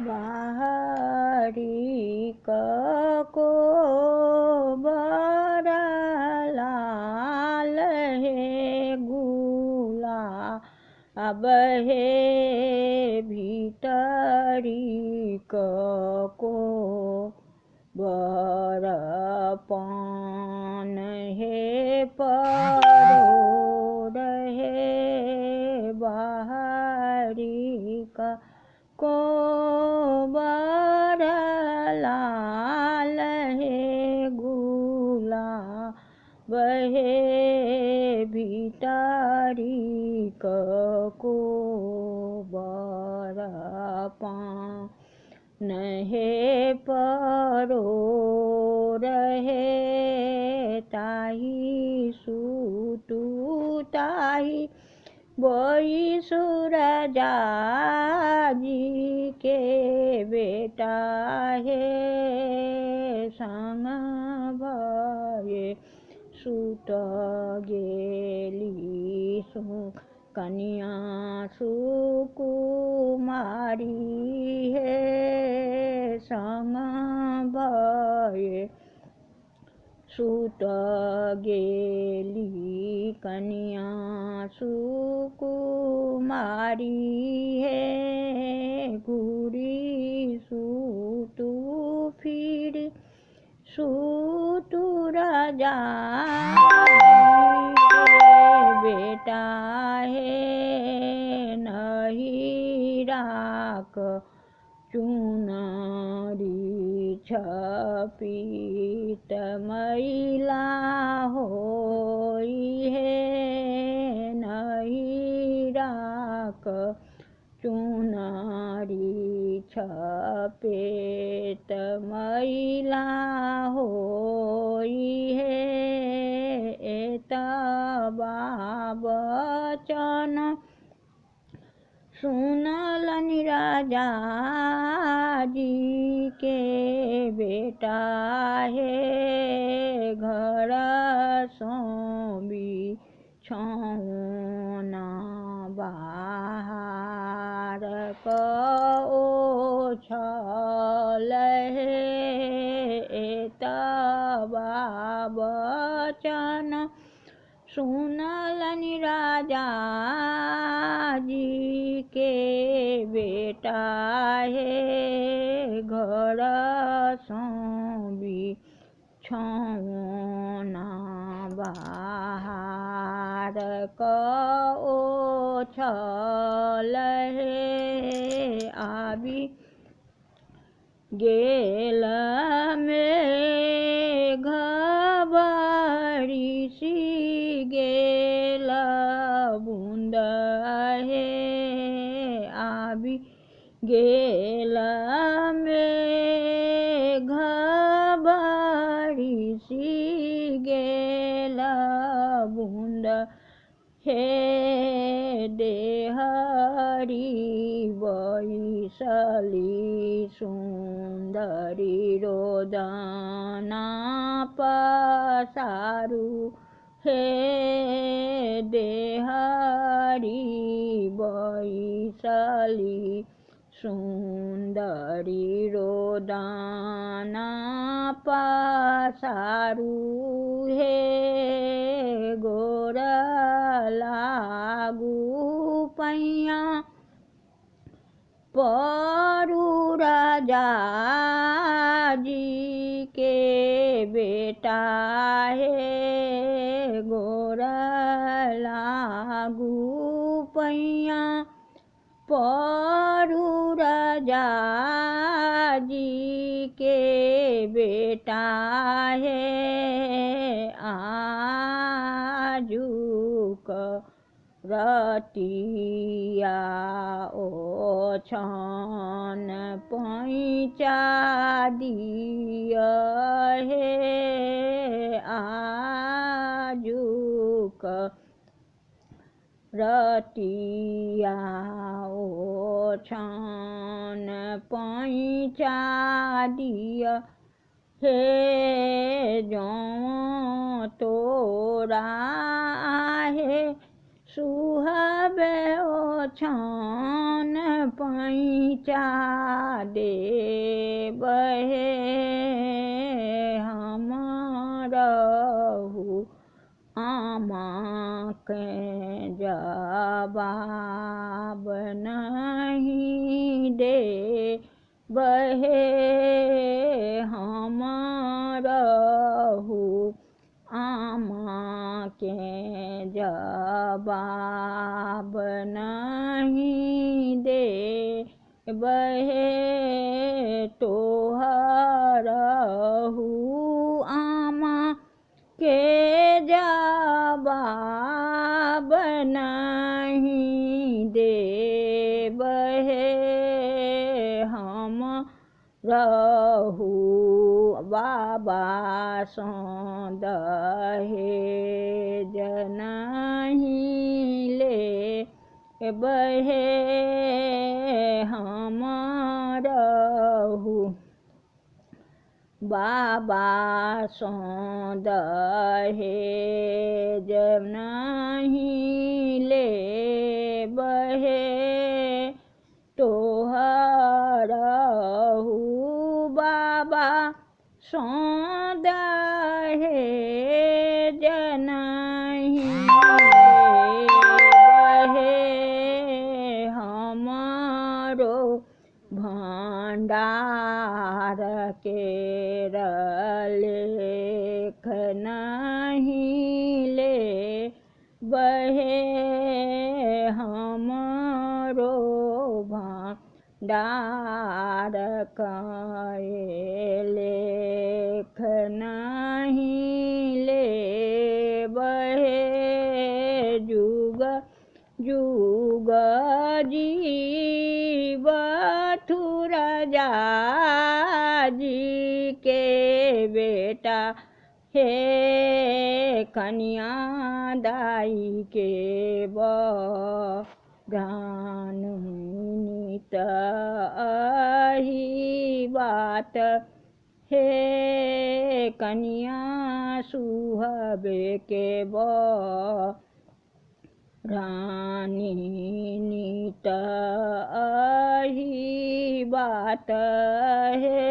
बाहरी को बड़ा लाल है गुला अब है भीतरी को बड़पन है परो रहे बाहरी को बड़ा लाल है गुला बहे भीतरी को बड़पन नहे परो रहे ताही सुतु ताही बोई सूरजा जी के बेटा है संग भये सुत गेली कन्या सुकुमारी है संग भये सुत गेली कन्या सुकुमारी है घूरी सुतु फिर सुतु राजा बेटा है नहीं राख चुनरी छपीत मैला होई है नहीं राख चुनरी छपेत मैला होई है बचन सुनलनि राजा जी के बेटा है घर सोबी छौना बाहर को छल है बचन सुनलनि राजा जी के बेटा है घर सोबी छौना बाहर को छल है आबी गेल में घबरी सी गेल बूंद है आबी गेल में घबरी सी गेल बूंद हे देहरी बैसली सुंदरी रोदना पसारू हे देहरी बैसली सुंदरी रोदना पसारू हे गोर लागू पैया परू राजा जी के बेटा है गोर लागू पैया परू राजा जी के बेटा है आजुक रतिया ओ छन पैचा दिया है आजुक रतिया ओ छन पैचा दिया हे जो तोरा है सुहबे ओछान पैचा देबहे हम रहू आमा के जवाब नहीं दे बहे हम रहू आमा के जवाब नहीं दे बहे तोहरहू आमा के जवाब नहीं दे बहे हम रहू बाबा सो दहेज नहीं ले बहे हम रहू बाबा सो दहेज नहीं ले बहे तोहरहू बाबा सो दहेज नहीं बहे हमरो भंडार के लेख नहीं ले बहे हमरो भंडार के लेख नहीं ले बहे जुग जुग जीव थुरजा जी के बेटा हे कन्या दाई के बगान नित अही बात हे कन्या सुहबे के रानी नित अही बात है।